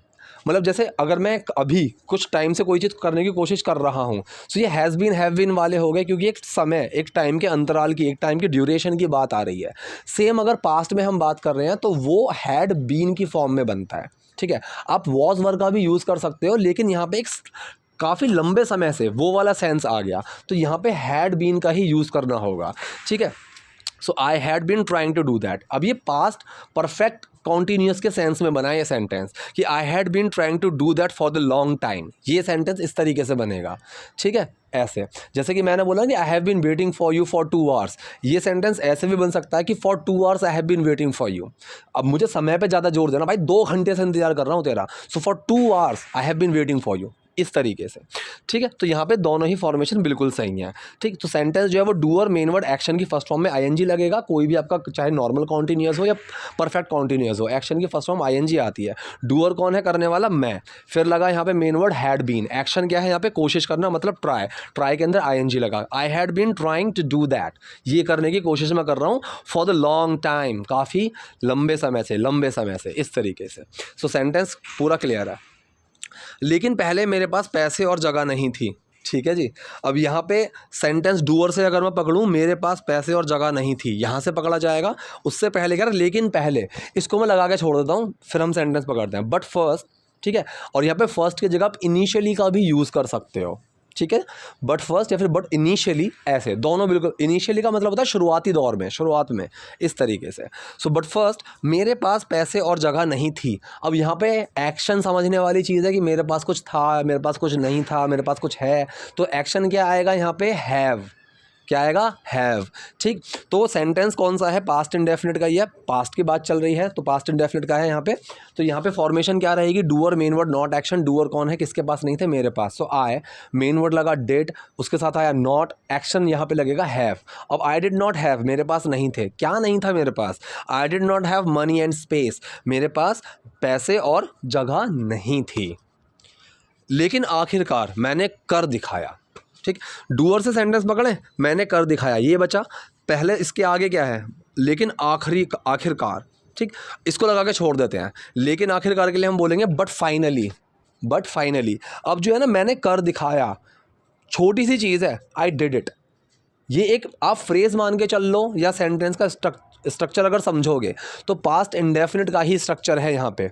मतलब जैसे अगर मैं अभी कुछ टाइम से कोई चीज़ करने की कोशिश कर रहा हूँ, सो ये हैज़ बीन हैव बीन वाले हो गए, क्योंकि एक समय, एक टाइम के अंतराल की, एक टाइम की ड्यूरेशन की बात आ रही है। सेम अगर पास्ट में हम बात कर रहे हैं तो वो हैड बीन की फॉर्म में बनता है, ठीक है। आप वॉज वर्ग का भी यूज़ कर सकते हो, लेकिन यहाँ पे एक काफ़ी लंबे समय से वो वाला सेंस आ गया, तो यहाँ पे हैड बीन का ही यूज़ करना होगा, ठीक है। So I had been trying to do that. अब ये पास्ट परफेक्ट कॉन्टीन्यूस के सेंस में बना ये सेंटेंस कि I had been trying to do that for the long time. ये सेंटेंस इस तरीके से बनेगा, ठीक है। ऐसे जैसे कि मैंने बोला कि I have been waiting for you for 2 hours, ये सेंटेंस ऐसे भी बन सकता है कि for 2 hours I have been waiting for you. अब मुझे समय पे ज़्यादा जोर देना, भाई 2 घंटे से इंतजार कर रहा हूँ तेरा, so for 2 hours I have been waiting for you, इस तरीके से, ठीक है। तो यहाँ पे दोनों ही फॉर्मेशन बिल्कुल सही है, ठीक। तो सेंटेंस जो है वो डूअर मेन वर्ड एक्शन की फर्स्ट फॉर्म में आईएनजी लगेगा, कोई भी आपका चाहे नॉर्मल कॉन्टिन्यूअस हो या परफेक्ट कॉन्टिन्यूअस हो, एक्शन की फर्स्ट फॉर्म आईएनजी आती है। डूअर कौन है, करने वाला मैं, फिर लगा यहाँ पे main word had been, action क्या है यहाँ पे, कोशिश करना, मतलब ट्राई, ट्राई के अंदर आईएनजी लगा, I had been trying to do that, ये करने की कोशिश मैं कर रहा हूँ फॉर द लॉन्ग टाइम, काफ़ी लंबे समय से, लंबे समय से, इस तरीके से। सो सेंटेंस पूरा क्लियर है। लेकिन पहले मेरे पास पैसे और जगह नहीं थी, ठीक है जी। अब यहाँ पे सेंटेंस डूअर से अगर मैं पकड़ूँ, मेरे पास पैसे और जगह नहीं थी, यहाँ से पकड़ा जाएगा। उससे पहले क्या, लेकिन पहले, इसको मैं लगा के छोड़ देता हूँ, फिर हम सेंटेंस पकड़ते हैं, बट फर्स्ट, ठीक है। और यहाँ पे फर्स्ट की जगह आप इनिशियली का भी यूज़ कर सकते हो, ठीक है। बट फर्स्ट या फिर बट इनिशियली, ऐसे दोनों बिल्कुल। इनिशियली का मतलब होता है शुरुआती दौर में, शुरुआत में, इस तरीके से। सो बट फर्स्ट मेरे पास पैसे और जगह नहीं थी। अब यहाँ पे एक्शन समझने वाली चीज़ है कि मेरे पास कुछ था, मेरे पास कुछ नहीं था, मेरे पास कुछ है, तो एक्शन क्या आएगा यहाँ पे, हैव, क्या आएगा, हैव, ठीक। तो सेंटेंस कौन सा है, पास्ट इंडेफिनिट का ही है, पास्ट की बात चल रही है, तो पास्ट इंडेफिनिट का है यहाँ पे। तो यहाँ पे फॉर्मेशन क्या रहेगी, doer main word not action, doer कौन है, किसके पास नहीं थे, मेरे पास। सो आई, मेन वर्ड लगा डिड, उसके साथ आया नॉट, एक्शन यहाँ पे लगेगा हैव। अब आई डिड नॉट हैव, मेरे पास नहीं थे, क्या नहीं था मेरे पास, I did not have money and space, मेरे पास पैसे और जगह नहीं थी। लेकिन आखिरकार मैंने कर दिखाया, ठीक। डूअर से सेंटेंस पकड़े, मैंने कर दिखाया, ये बचा। पहले इसके आगे क्या है, लेकिन आखिरकार, ठीक। इसको लगा के छोड़ देते हैं, लेकिन आखिरकार के लिए हम बोलेंगे बट फाइनली, बट फाइनली। अब जो है ना, मैंने कर दिखाया, छोटी सी चीज़ है, आई डिड इट। ये एक आप फ्रेज मान के चल लो, या सेंटेंस का स्ट्रक्चर अगर समझोगे तो पास्ट इंडेफिनिट का ही स्ट्रक्चर है यहाँ पे।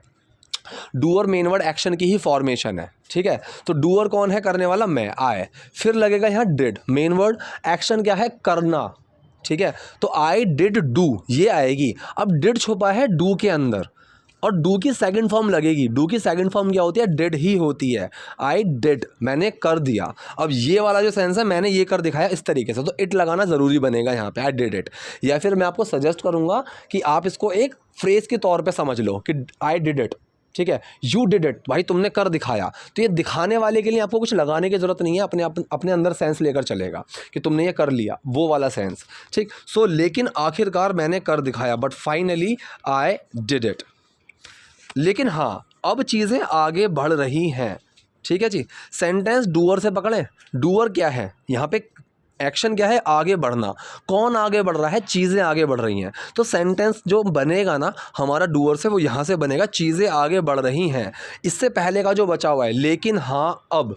डूअर मेन वर्ड एक्शन की ही फॉर्मेशन है, ठीक है। तो डूअर कौन है, करने वाला मैं, आए, फिर लगेगा यहाँ डिड, मेन वर्ड एक्शन क्या है, करना, ठीक है। तो आई डिड डू, ये आएगी। अब डिड छुपा है डू के अंदर, और डू की सेकंड फॉर्म लगेगी। डू की सेकंड फॉर्म क्या होती है, डिड ही होती है। आई डिड, मैंने कर दिया। अब ये वाला जो सेंस है, मैंने ये कर दिखाया, इस तरीके से, तो इट लगाना ज़रूरी बनेगा यहाँ पे, आई डिड इट। या फिर मैं आपको सजेस्ट करूँगा कि आप इसको एक फ्रेज के तौर पर समझ लो कि आई डिड इट, ठीक है। यू डिड इट, भाई तुमने कर दिखाया। तो ये दिखाने वाले के लिए आपको कुछ लगाने की ज़रूरत नहीं है, अपने अंदर सेंस लेकर चलेगा कि तुमने ये कर लिया, वो वाला सेंस, ठीक। सो लेकिन आखिरकार मैंने कर दिखाया, but finally I did it. लेकिन हाँ, अब चीज़ें आगे बढ़ रही हैं, ठीक है जी। सेंटेंस डूअर से पकड़ें, डूअर क्या है यहाँ पे, एक्शन क्या है, आगे बढ़ना। कौन आगे बढ़ रहा है, चीज़ें आगे बढ़ रही हैं। तो सेंटेंस जो बनेगा ना हमारा डूअर से, वो यहाँ से बनेगा, चीज़ें आगे बढ़ रही हैं। इससे पहले का जो बचा हुआ है, लेकिन, हाँ, अब,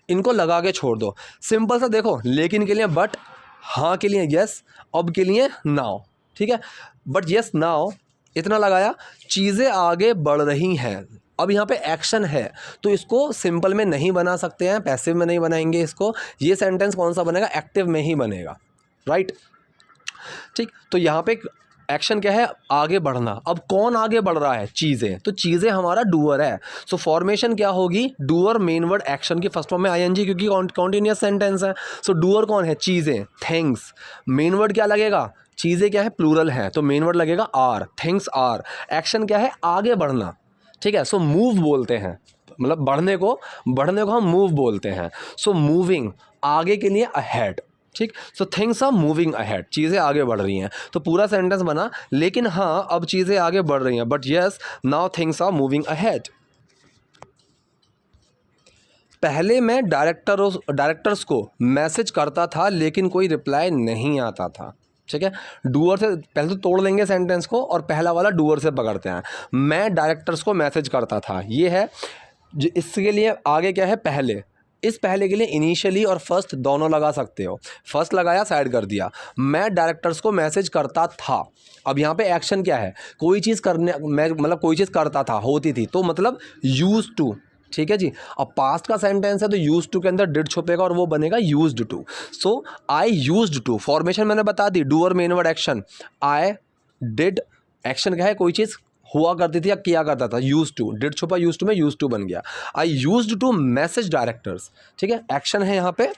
इनको लगा के छोड़ दो। सिंपल सा देखो, लेकिन के लिए बट, हाँ के लिए यस, अब के लिए नाउ, ठीक है। बट यस नाउ इतना लगाया, चीज़ें आगे बढ़ रही हैं। अब यहाँ पे एक्शन है तो इसको सिंपल में नहीं बना सकते हैं, पैसिव में नहीं बनाएंगे इसको। ये सेंटेंस कौन सा बनेगा, एक्टिव में ही बनेगा, राइट। ठीक, तो यहाँ पे एक्शन क्या है, आगे बढ़ना। अब कौन आगे बढ़ रहा है, चीज़ें। तो चीज़ें हमारा डूअर है। सो फॉर्मेशन क्या होगी, डूअर मेन वर्ड एक्शन की फर्स्ट फॉर्म में आईएनजी, क्योंकि कॉन्टिन्यूअस सेंटेंस है। सो डूअर कौन है, चीज़ें, थिंग्स। मेन वर्ड क्या लगेगा, चीज़ें क्या है, प्लूरल है, तो मेन वर्ड लगेगा आर, थिंग्स आर। एक्शन क्या है, आगे बढ़ना, ठीक है। सो मूव बोलते हैं, मतलब बढ़ने को हम मूव बोलते हैं। सो मूविंग, आगे के लिए अहेड, ठीक। So things are moving ahead, चीज़ें आगे बढ़ रही हैं। तो पूरा सेंटेंस बना, लेकिन हाँ अब चीज़ें आगे बढ़ रही हैं, but yes now things are moving ahead. पहले मैं डायरेक्टर्स को मैसेज करता था लेकिन कोई रिप्लाई नहीं आता था, ठीक है। डूअर से पहले तो तोड़ लेंगे सेंटेंस को और पहला वाला डूअर से पकड़ते हैं। मैं डायरेक्टर्स को मैसेज करता था, ये है। इसके लिए आगे क्या है, पहले। इस पहले के लिए इनिशियली और फर्स्ट दोनों लगा सकते हो। फर्स्ट लगाया, साइड कर दिया। मैं डायरेक्टर्स को मैसेज करता था। अब यहाँ पे एक्शन क्या है, कोई चीज़ करने, मैं मतलब कोई चीज़ करता था, होती थी, तो मतलब यूज टू, ठीक है जी। अब पास्ट का सेंटेंस है तो यूज टू के अंदर डिड छुपेगा और वो बनेगा used to. So I used to, formation मैंने बता दी, doer main word action. I did, action क्या है, कोई चीज़ हुआ करती थी या किया करता था, यूज टू, डिड छुपा यूज टू में, यूज टू बन गया। I used to message directors, ठीक है। एक्शन है यहाँ पे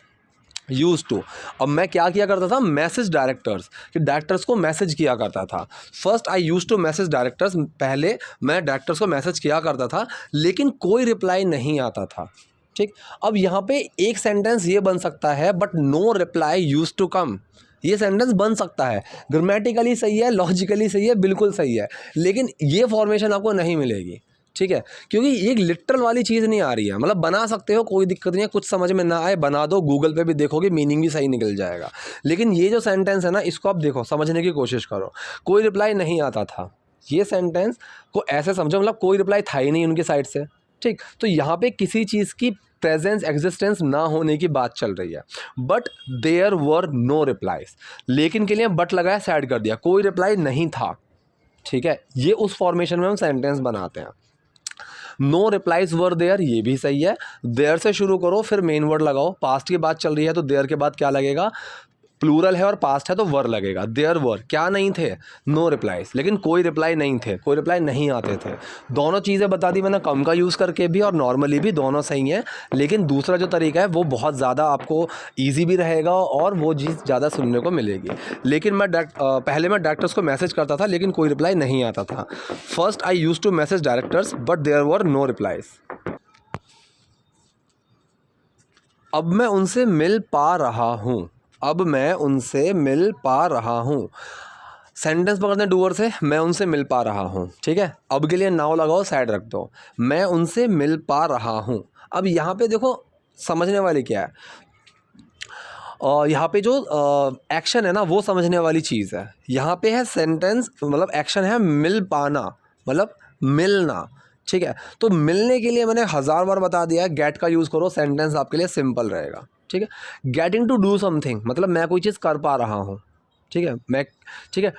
यूज टू। अब मैं क्या किया करता था, मैसेज डायरेक्टर्स, कि डायरेक्टर्स को मैसेज किया करता था। First I use to message directors, पहले मैं डायरेक्टर्स को मैसेज किया करता था लेकिन कोई रिप्लाई नहीं आता था, ठीक। अब यहाँ पे एक सेंटेंस ये बन सकता है, but no reply use to come. ये सेंटेंस बन सकता है, ग्रामेटिकली सही है, लॉजिकली सही है, बिल्कुल सही है, लेकिन ये फॉर्मेशन आपको नहीं मिलेगी, ठीक है। क्योंकि ये लिटरल वाली चीज़ नहीं आ रही है। मतलब बना सकते हो, कोई दिक्कत नहीं है, कुछ समझ में ना आए बना दो, गूगल पे भी देखोगे मीनिंग भी सही निकल जाएगा। लेकिन ये जो सेंटेंस है ना, इसको आप देखो, समझने की कोशिश करो। कोई रिप्लाई नहीं आता था, ये सेंटेंस को ऐसे समझो, मतलब कोई रिप्लाई था ही नहीं उनकी साइड से, ठीक। तो यहाँ पे किसी चीज़ की प्रेजेंस, एग्जिस्टेंस ना होने की बात चल रही है। But there were no replies, लेकिन के लिए बट लगाया, साइड कर दिया, कोई रिप्लाई नहीं था, ठीक है। ये उस फॉर्मेशन में हम सेंटेंस बनाते हैं। नो रिप्लाईज वर देयर, ये भी सही है। देयर से शुरू करो, फिर मेन वर्ड लगाओ। पास्ट की बात चल रही है तो देयर के बाद क्या लगेगा, प्लूरल है और पास्ट है तो वर लगेगा। देयर वर, क्या नहीं थे, नो रिप्लाईज, लेकिन कोई रिप्लाई नहीं थे, कोई रिप्लाई नहीं आते थे। दोनों चीज़ें बता दी मैंने, कम का यूज़ करके भी और नॉर्मली भी, दोनों सही हैं। लेकिन दूसरा जो तरीका है वो बहुत ज़्यादा आपको ईजी भी रहेगा और वो चीज़ ज़्यादा सुनने को मिलेगी। लेकिन मैं पहले मैं डायरेक्टर्स को मैसेज करता था लेकिन कोई रिप्लाई नहीं आता था। First I use to message directors but there were no replies. अब मैं उनसे मिल पा रहा हूँ, अब मैं उनसे मिल पा रहा हूँ। सेंटेंस पकड़ते हैं डूअर से, मैं उनसे मिल पा रहा हूँ, ठीक है। अब के लिए नाउ लगाओ, साइड रख दो, मैं उनसे मिल पा रहा हूँ। अब यहाँ पे देखो समझने वाली क्या है, और यहाँ पे जो एक्शन है ना वो समझने वाली चीज़ है। यहाँ पे है सेंटेंस, मतलब एक्शन है मिल पाना, मतलब मिलना, ठीक है। तो मिलने के लिए मैंने 1000 बार बता दिया है, गेट का यूज़ करो, सेंटेंस आपके लिए सिंपल रहेगा, ठीक है। गेटिंग टू डू समथिंग, मतलब मैं कोई चीज़ कर पा रहा हूँ, ठीक है। मैं, ठीक है,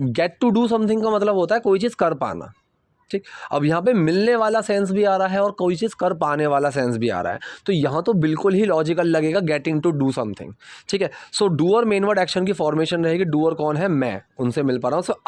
गेट टू डू समथिंग का मतलब होता है कोई चीज़ कर पाना, ठीक। अब यहाँ पे मिलने वाला सेंस भी आ रहा है और कोई चीज़ कर पाने वाला सेंस भी आ रहा है, तो यहाँ तो बिल्कुल ही लॉजिकल लगेगा गेटिंग टू डू समथिंग, ठीक है। So doer main word action की फॉर्मेशन रहेगी। डूअर कौन है, मैं उनसे मिल पा रहा हूँ, सो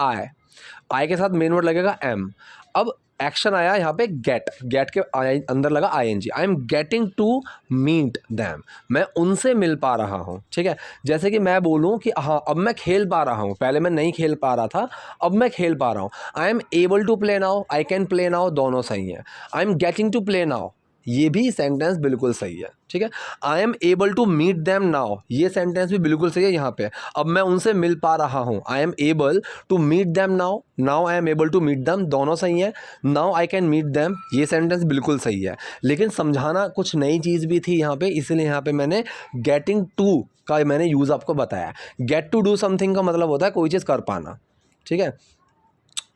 आई के साथ मेन वर्ड लगेगा एम। अब एक्शन आया यहाँ पे गेट, गेट के अंदर लगा ING, I am getting to meet them, मैं उनसे मिल पा रहा हूँ, ठीक है। जैसे कि मैं बोलूँ कि हाँ अब मैं खेल पा रहा हूँ, पहले मैं नहीं खेल पा रहा था, अब मैं खेल पा रहा हूँ। I am able to play now, I can play now, दोनों सही हैं। I am getting to play now, ये भी सेंटेंस बिल्कुल सही है, ठीक है। I am able to meet them now, ये सेंटेंस भी बिल्कुल सही है यहाँ पे। अब मैं उनसे मिल पा रहा हूँ, I am able to meet them now, now I am able to meet them, दोनों सही है। Now I can meet them, ये सेंटेंस बिल्कुल सही है। लेकिन समझाना कुछ नई चीज़ भी थी यहाँ पे, इसलिए यहाँ पे मैंने गेटिंग टू का मैंने यूज़ आपको बताया। गेट टू डू समथिंग का मतलब होता है कोई चीज़ कर पाना, ठीक है,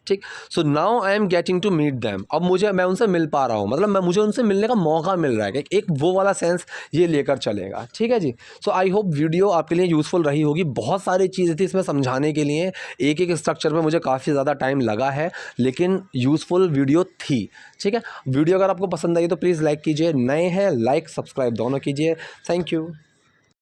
ठीक। So now I am getting to meet them, अब मैं उनसे मिल पा रहा हूँ, मतलब मुझे उनसे मिलने का मौका मिल रहा है, एक वो वाला सेंस ये लेकर चलेगा, ठीक है जी। सो आई होप वीडियो आपके लिए यूज़फुल रही होगी। बहुत सारी चीज़ें थी इसमें समझाने के लिए, एक एक स्ट्रक्चर में मुझे काफ़ी ज़्यादा टाइम लगा है, लेकिन यूज़फुल वीडियो थी, ठीक है। वीडियो अगर आपको पसंद आई तो प्लीज़ लाइक कीजिए, नए हैं लाइक सब्सक्राइब दोनों कीजिए। Thank you.